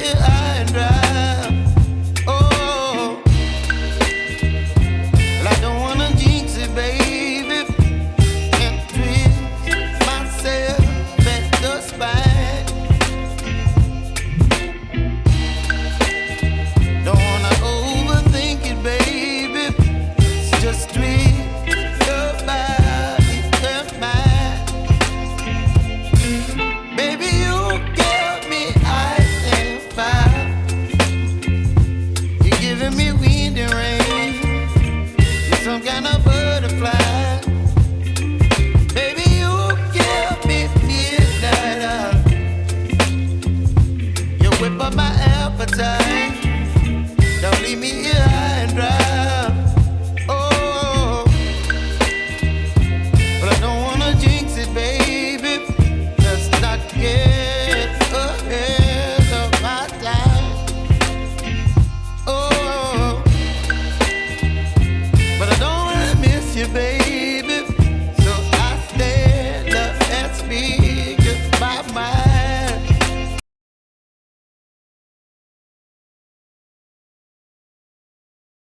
high and dry. Oh, well, I don't wanna jinx it, baby, and twist myself at the spine. Don't wanna overthink it, baby. It's just twist your body and mine. Baby, you give me ice and fire. You're giving me wind and rain. You're some kind of butterfly. Baby, you give me midnight. You whip up my appetite.